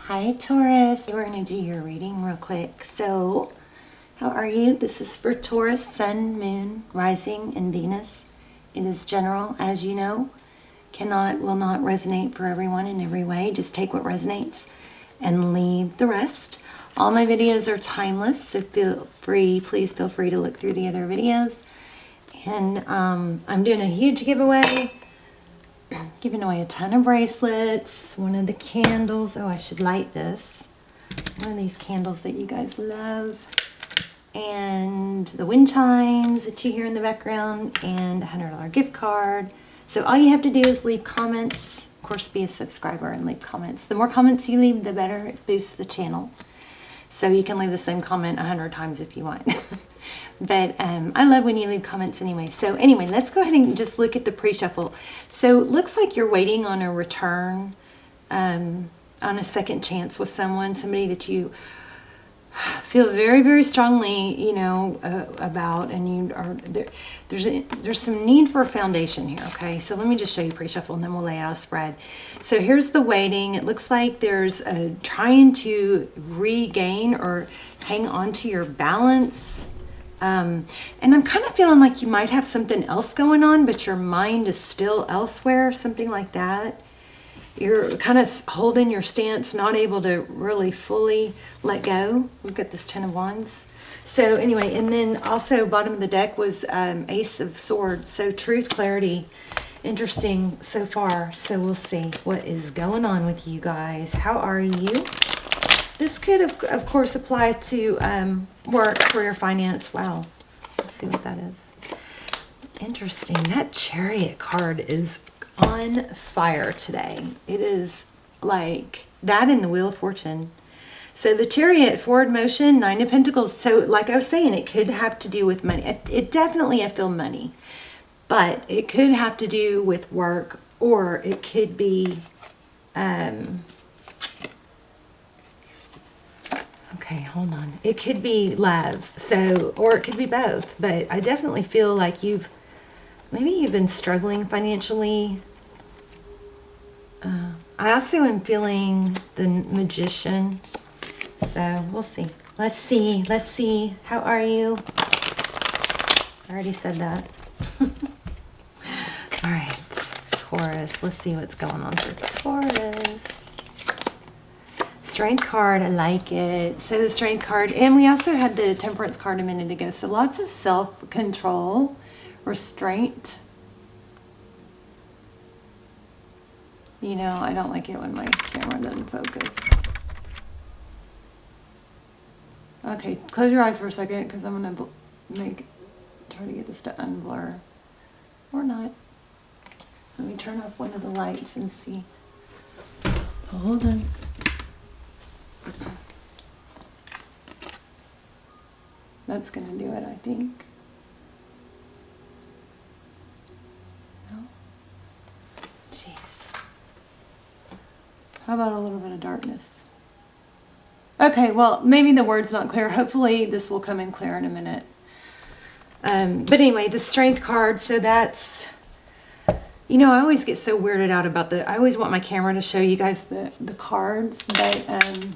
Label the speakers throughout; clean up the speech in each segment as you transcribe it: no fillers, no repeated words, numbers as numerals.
Speaker 1: Hi Taurus, we're going to do your reading real quick. So, how are you? This is for Taurus, Sun, Moon, Rising, and Venus. It is general, as you know. Will not resonate for everyone in every way. Just take what resonates and leave the rest. All my videos are timeless, so please feel free to look through the other videos. And I'm doing a huge giveaway. Giving away a ton of bracelets, one of the candles. Oh, I should light this. One of these candles that you guys love. And the wind chimes that you hear in the background, and a $100 gift card. So all you have to do is leave comments. Of course, be a subscriber and leave comments. The more comments you leave, the better. It boosts the channel. So you can leave the same comment 100 times if you want. But I love when you leave comments anyway. So anyway, let's go ahead and just look at the pre-shuffle. So it looks like you're waiting on a return, on a second chance with somebody that you feel very, very strongly, about, and you are there. There's some need for a foundation here. Okay, so let me just show you pre-shuffle, and then we'll lay out a spread. So here's the waiting. It looks like there's a trying to regain or hang on to your balance. And I'm kind of feeling like you might have something else going on, but your mind is still elsewhere, something like that. You're kind of holding your stance, not able to really fully let go. We've got this 10 of Wands. So anyway, and then also bottom of the deck was Ace of Swords. So truth, clarity, interesting so far. So we'll see what is going on with you guys. How are you? This could, of course, apply to work, career, finance. Wow. Let's see what that is. Interesting. That Chariot card is on fire today. It is like that in the Wheel of Fortune. So the Chariot, forward motion, 9 of Pentacles. So like I was saying, it could have to do with money. It definitely, I feel money. But it could have to do with work, or it could be... Okay, hold on. It could be love, or it could be both. But I definitely feel like maybe you've been struggling financially. I also am feeling the Magician. So we'll see. Let's see. How are you? I already said that. All right, Taurus. Let's see what's going on for Taurus. Strength card, I like it. So the Strength card, and we also had the Temperance card a minute ago. So lots of self-control, restraint. I don't like it when my camera doesn't focus. Okay, close your eyes for a second, because I'm going to try to get this to unblur. Or not. Let me turn off one of the lights and see. So hold on. That's going to do it, I think. No? Jeez. How about a little bit of darkness? Okay, well, maybe the word's not clear. Hopefully this will come in clear in a minute. But anyway, the Strength card, so that's... I always get so weirded out about I always want my camera to show you guys the cards, but... and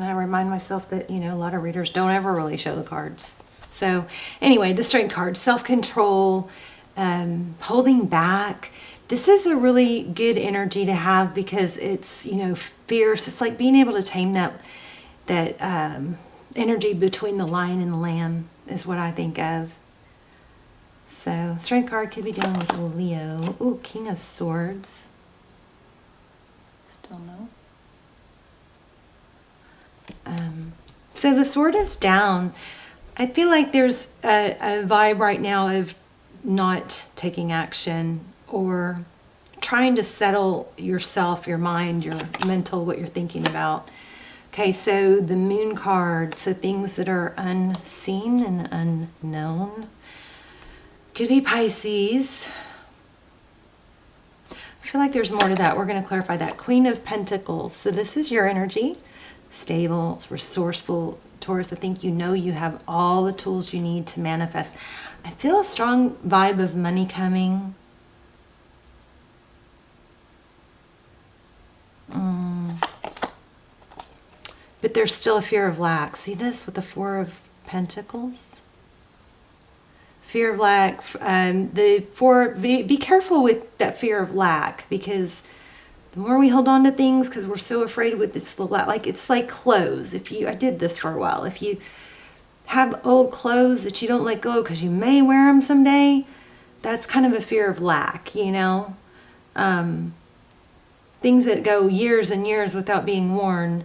Speaker 1: I remind myself that, a lot of readers don't ever really show the cards. So anyway, the Strength card, self-control, holding back. This is a really good energy to have because it's, fierce. It's like being able to tame that energy between the lion and the lamb is what I think of. So Strength card could be dealing with a Leo. Ooh, King of Swords. Still no. So the sword is down. I feel like there's a vibe right now of not taking action or trying to settle yourself, your mind, your mental, what you're thinking about. Okay, so the Moon card, so things that are unseen and unknown. Could be Pisces. I feel like there's more to that. We're going to clarify that. Queen of Pentacles. So this is your energy. Stable, resourceful, Taurus. I think you have all the tools you need to manifest. I feel a strong vibe of money coming. but there's still a fear of lack. See this with the Four of Pentacles? Fear of lack. Be careful with that fear of lack, because the more we hold on to things, because we're so afraid with it's like clothes. I did this for a while. If you have old clothes that you don't let go because you may wear them someday, that's kind of a fear of lack, you know. Things that go years and years without being worn.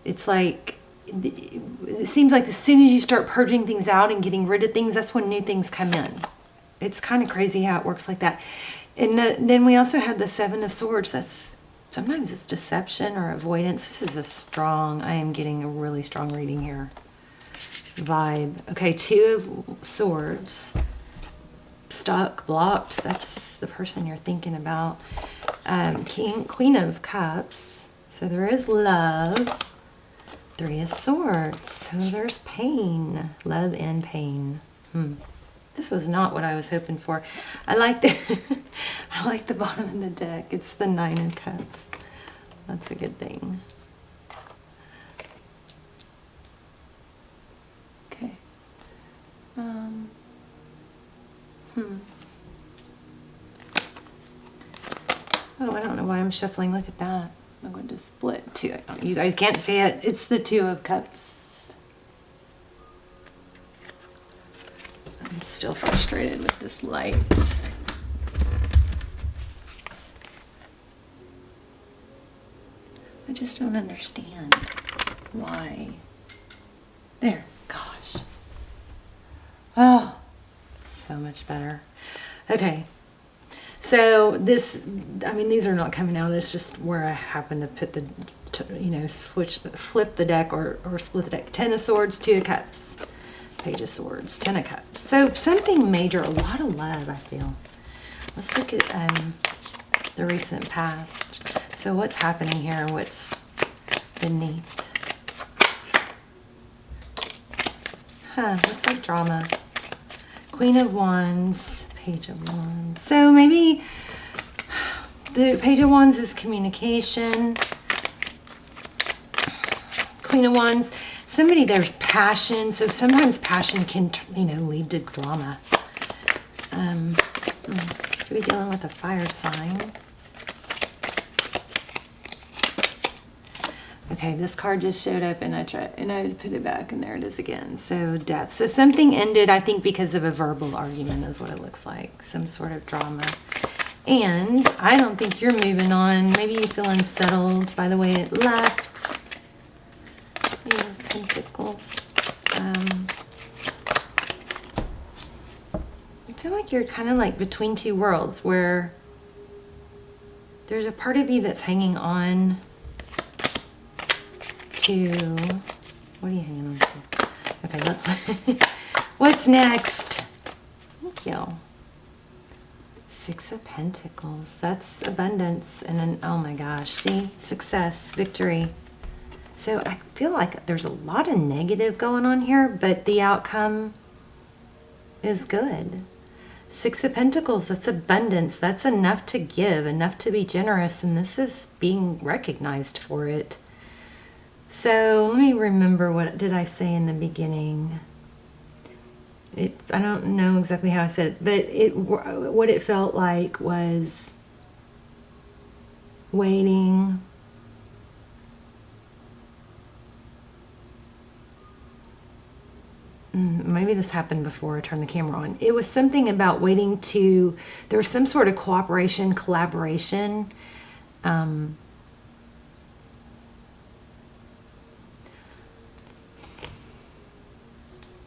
Speaker 1: It's like, it seems like as soon as you start purging things out and getting rid of things, that's when new things come in. It's kind of crazy how it works like that. And then we also had the Seven of Swords. Sometimes it's deception or avoidance. This is I am getting a really strong reading here. Vibe. Okay, Two of Swords. Stuck, blocked. That's the person you're thinking about. Queen of Cups. So there is love. Three of Swords. So there's pain. Love and pain. This was not what I was hoping for. I like the bottom of the deck. It's the Nine of Cups. That's a good thing. Okay. Oh, I don't know why I'm shuffling. Look at that. I'm going to split two. You guys can't see it. It's the Two of Cups. I'm still frustrated with this light. I just don't understand why. There. Gosh. Oh, so much better. Okay. So these are not coming out. It's just where I happen to put flip the deck or split the deck. Ten of Swords, Two of Cups, Page of Swords, Ten of Cups. So something major, a lot of love, I feel. Let's look at the recent past. So what's happening here? What's beneath? Looks like drama. Queen of Wands, Page of Wands. So maybe the Page of Wands is communication. Queen of Wands, there's passion. So sometimes passion can, lead to drama. Could be dealing with a fire sign. Okay, this card just showed up and I put it back and there it is again. So death. So something ended, I think, because of a verbal argument is what it looks like. Some sort of drama. And I don't think you're moving on. Maybe you feel unsettled by the way it left. Pentacles. I feel like you're kind of like between two worlds where there's a part of you that's hanging on to, what are you hanging on to? Okay, let's, what's next? Thank you. Six of Pentacles, that's abundance, and then, oh my gosh, see, success, victory. So I feel like there's a lot of negative going on here, but the outcome is good. Six of Pentacles, that's abundance, that's enough to give, enough to be generous, and this is being recognized for it. So let me remember, what did I say in the beginning? I don't know exactly how I said it, but what it felt like was waiting. Maybe this happened before I turned the camera on. It was something about waiting to, there was some sort of cooperation, collaboration.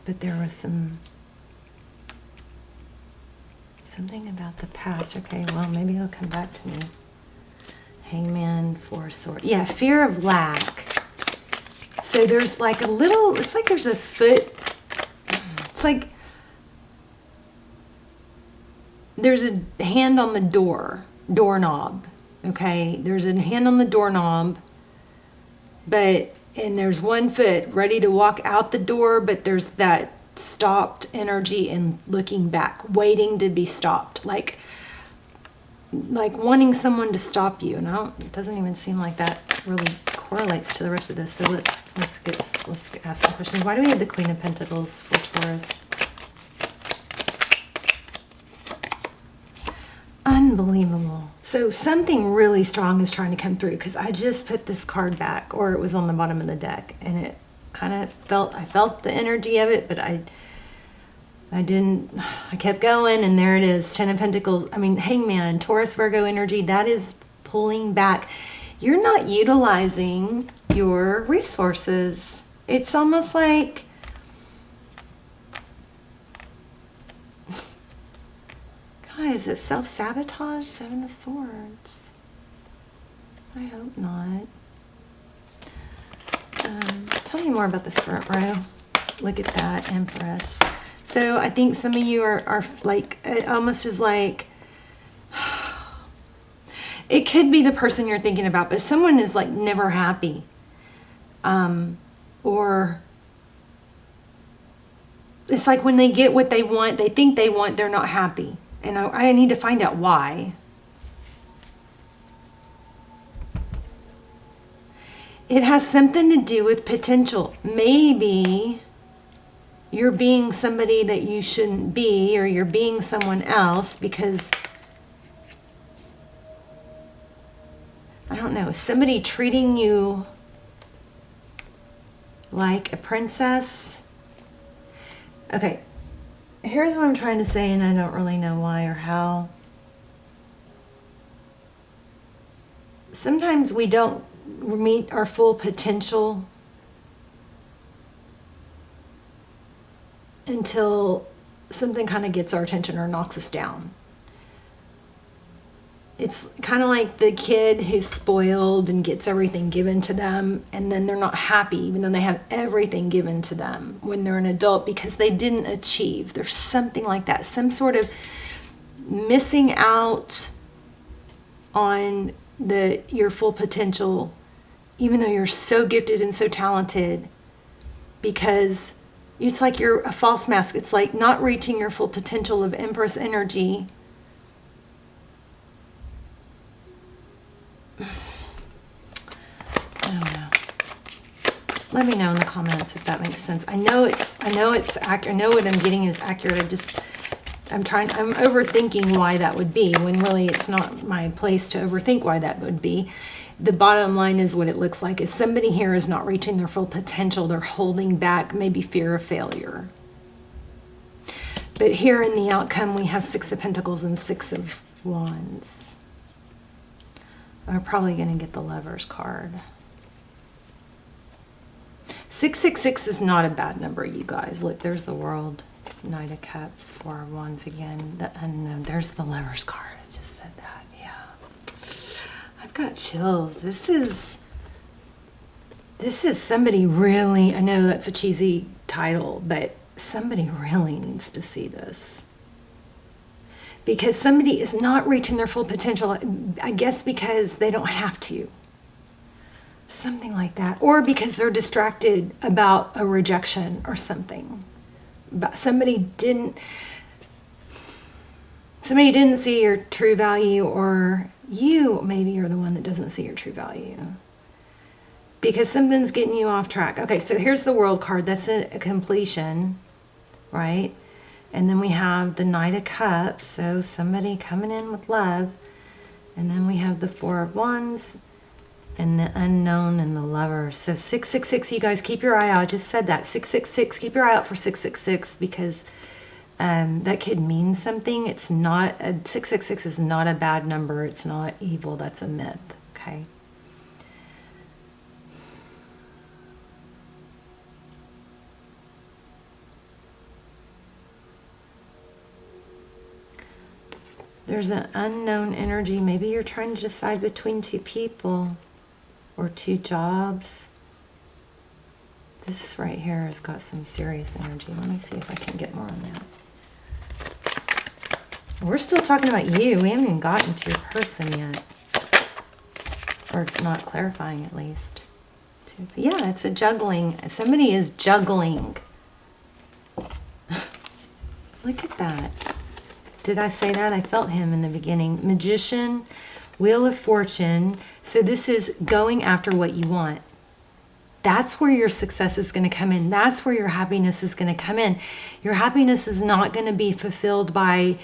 Speaker 1: But there was something about the past. Okay, well, maybe it'll come back to me. Hangman, Four Swords. Yeah, fear of lack. So there's like a little, it's like there's a foot, it's like there's a hand on the doorknob. Okay, there's a hand on the doorknob, and there's one foot ready to walk out the door, but there's that stopped energy and looking back, waiting to be stopped, like wanting someone to stop you. And it doesn't even seem like that really correlates to the rest of this. So let's ask some questions. Why do we have the Queen of Pentacles for Taurus? Unbelievable. So something really strong is trying to come through, because I just put this card back, or it was on the bottom of the deck, and it kind of I felt the energy of it, but I kept going, and there it is. 10 of Pentacles. I mean, Hangman, Taurus, Virgo energy, that is pulling back. You're not utilizing your resources. It's almost like, guys, it's self-sabotage. 7 of Swords. I hope not. Tell me more about this front row. Look at that, Empress. So I think some of you are like, it almost is like, it could be the person you're thinking about, but someone is like never happy. Or it's like when they get what they want, they think they want, they're not happy. And I need to find out why. It has something to do with potential. Maybe you're being somebody that you shouldn't be, or you're being someone else because, I don't know, somebody treating you like a princess. Okay, here's what I'm trying to say, and I don't really know why or how. Sometimes we don't meet our full potential until something kind of gets our attention or knocks us down. It's kind of like the kid who's spoiled and gets everything given to them, and then they're not happy even though they have everything given to them when they're an adult, because they didn't achieve. There's something like that, some sort of missing out on your full potential, even though you're so gifted and so talented, because it's like you're a false mask. It's like not reaching your full potential of Empress energy. I don't know. Let me know in the comments if that makes sense. I know it's accurate. I know what I'm getting is accurate. I'm overthinking why that would be, when really it's not my place to overthink why that would be. The bottom line is what it looks like is somebody here is not reaching their full potential. They're holding back, maybe fear of failure. But here in the outcome, we have 6 of Pentacles and 6 of Wands. I'm probably going to get the Lovers card. 666 is not a bad number, you guys. Look, there's the World. Knight of Cups, 4 of Wands again. The Unknown. There's the Lovers card. I just said that. Yeah. I've got chills. This is somebody really, I know that's a cheesy title, but somebody really needs to see this. Because somebody is not reaching their full potential, I guess because they don't have to. Something like that. Or because they're distracted about a rejection or something. But somebody didn't see your true value, or you maybe are the one that doesn't see your true value. Because something's getting you off track. Okay, so here's the World card. That's a completion, right? And then we have the Knight of Cups, so somebody coming in with love. And then we have the 4 of Wands and the Unknown and the Lover. So 666, you guys keep your eye out. I just said that. 666, keep your eye out for 666, because that could mean something. It's not, 666 is not a bad number. It's not evil. That's a myth, okay? There's an unknown energy. Maybe you're trying to decide between 2 people or 2 jobs. This right here has got some serious energy. Let me see if I can get more on that. We're still talking about you. We haven't even gotten to your person yet. Or not clarifying, at least. But yeah, it's a juggling. Somebody is juggling. Look at that. Did I say that? I felt him in the beginning. Magician, Wheel of Fortune. So this is going after what you want. That's where your success is going to come in. That's where your happiness is going to come in. Your happiness is not going to be fulfilled by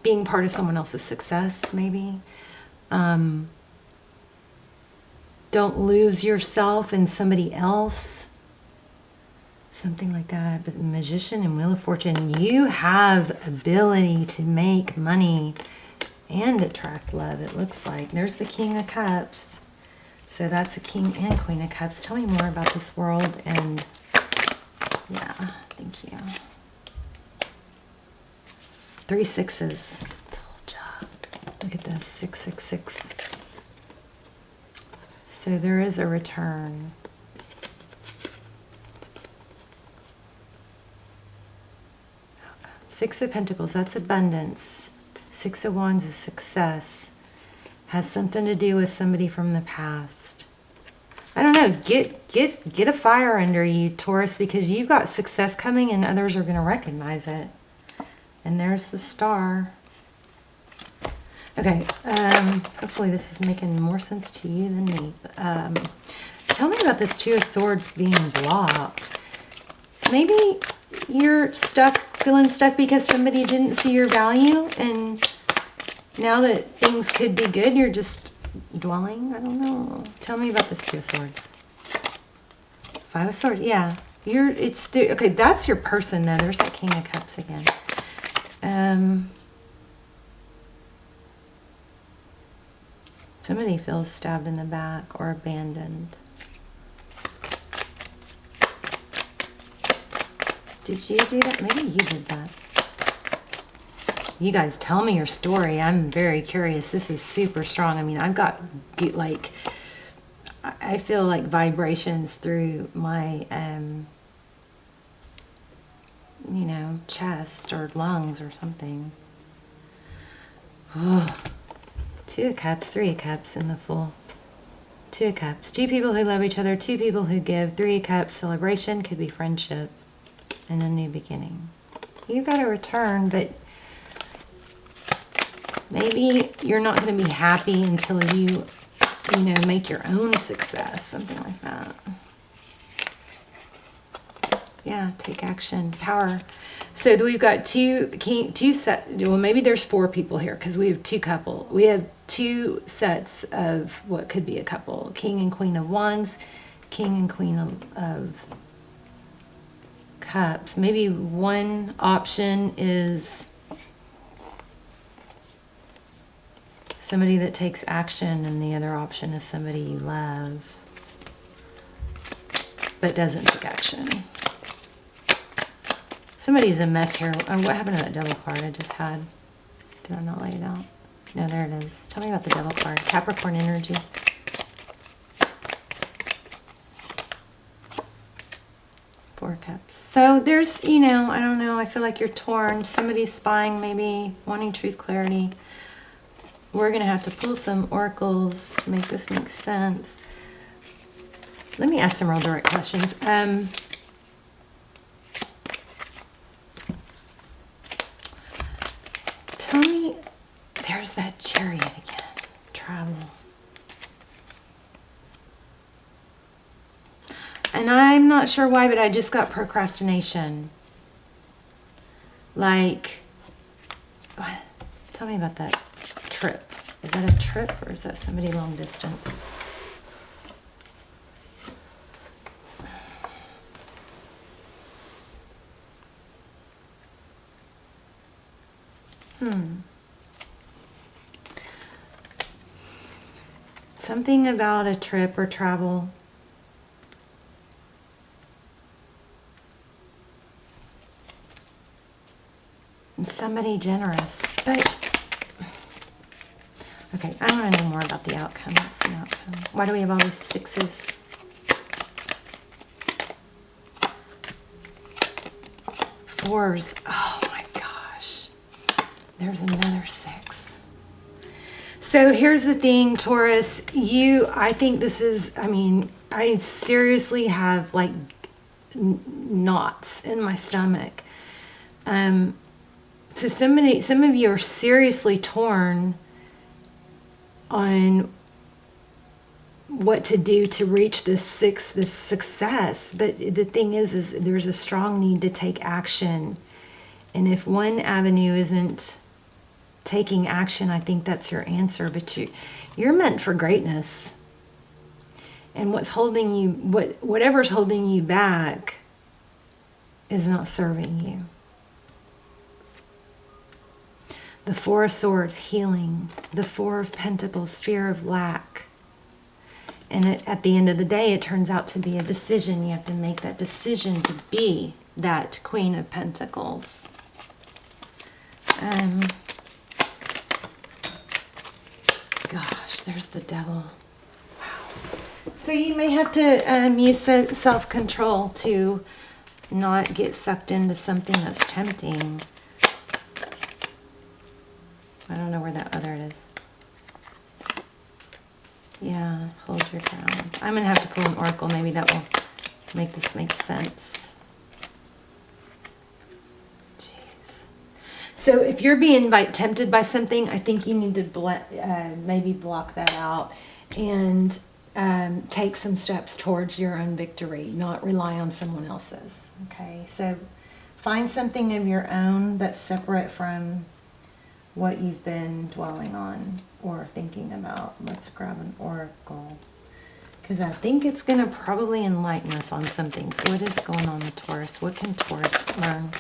Speaker 1: being part of someone else's success, maybe. Don't lose yourself in somebody else. Something like that. But Magician and Wheel of Fortune, you have ability to make money and attract love, it looks like. There's the King of Cups. So that's a King and Queen of Cups. Tell me more about this world. And yeah, thank you. 3 sixes. Told ya. Look at this, 666. So there is a return. Six of Pentacles, that's abundance. 6 of Wands is success. Has something to do with somebody from the past. I don't know. Get a fire under you, Taurus, because you've got success coming and others are going to recognize it. And there's the Star. Okay. Hopefully this is making more sense to you than me. Tell me about this Two of Swords being blocked. Maybe you're stuck, feeling stuck because somebody didn't see your value, and now that things could be good, you're just dwelling. I don't know. Tell me about this Two of Swords. 5 of Swords. Yeah, okay. That's your person though. There's that King of Cups again. Somebody feels stabbed in the back or abandoned. Did you do that? Maybe you did that. You guys tell me your story. I'm very curious. This is super strong. I mean, I've got like, I feel like vibrations through my, you know, chest or lungs or something. Oh, 2 of Cups, 3 of Cups in the Fool. 2 of Cups. 2 people who love each other, 2 people who give. 3 of Cups, celebration, could be friendship and a new beginning. You got a return, but maybe you're not going to be happy until you know, make your own success, something like that. Yeah, take action, power. So we've got two set. Well, maybe there's 4 people here because we have 2 couple. We have 2 sets of what could be a couple: King and Queen of Wands, King and Queen of Cups. Maybe one option is somebody that takes action, and the other option is somebody you love but doesn't take action. Somebody's a mess here. Oh, what happened to that Devil card I just had? Did I not lay it out? No, there it is. Tell me about the Devil card. Capricorn energy. Four Cups. So there's, you know, I don't know. I feel like you're torn. Somebody's spying, maybe wanting truth, clarity. We're going to have to pull some oracles to make this make sense. Let me ask some real direct questions. Tell me, there's that Chariot again. Travel. And I'm not sure why, but I just got procrastination. Like, what? Tell me about that trip. Is that a trip or is that somebody long distance? Something about a trip or travel. And somebody generous. But, okay, I want to know more about the outcome. What's the outcome? Why do we have all these 6s? Fours. Oh my gosh. There's another 6. So here's the thing, Taurus. I think this is, I mean, I seriously have like knots in my stomach. So some of you are seriously torn on what to do to reach this success. But the thing is there's a strong need to take action. And if one avenue isn't taking action, I think that's your answer. But you're meant for greatness. And what's holding you, whatever's holding you back is not serving you. The Four of Swords, healing. The Four of Pentacles, fear of lack. And at the end of the day, it turns out to be a decision. You have to make that decision to be that Queen of Pentacles. Gosh, there's the Devil. Wow. So you may have to use self-control to not get sucked into something that's tempting. I don't know where that other is. Yeah, hold your ground. I'm going to have to pull an oracle. Maybe that will make this make sense. Jeez. So if you're being tempted by something, I think you need to maybe block that out and take some steps towards your own victory, not rely on someone else's. Okay, so find something of your own that's separate from what you've been dwelling on or thinking about. Let's grab an oracle, because I think it's going to probably enlighten us on something. So what is going on with Taurus? What can Taurus learn?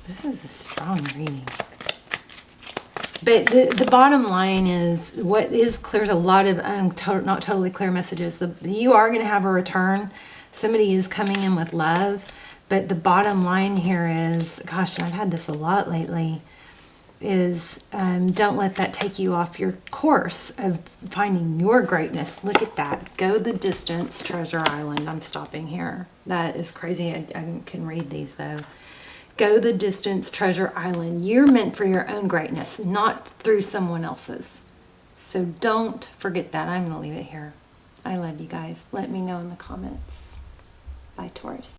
Speaker 1: This is a strong reading. But the bottom line is, what is clear is a lot of not totally clear messages. You are going to have a return. Somebody is coming in with love. But the bottom line here is, gosh, and I've had this a lot lately, is don't let that take you off your course of finding your greatness. Look at that. Go the distance, Treasure Island. I'm stopping here. That is crazy. I can read these, though. Go the distance, Treasure Island. You're meant for your own greatness, not through someone else's. So don't forget that. I'm going to leave it here. I love you guys. Let me know in the comments. Bye, Taurus.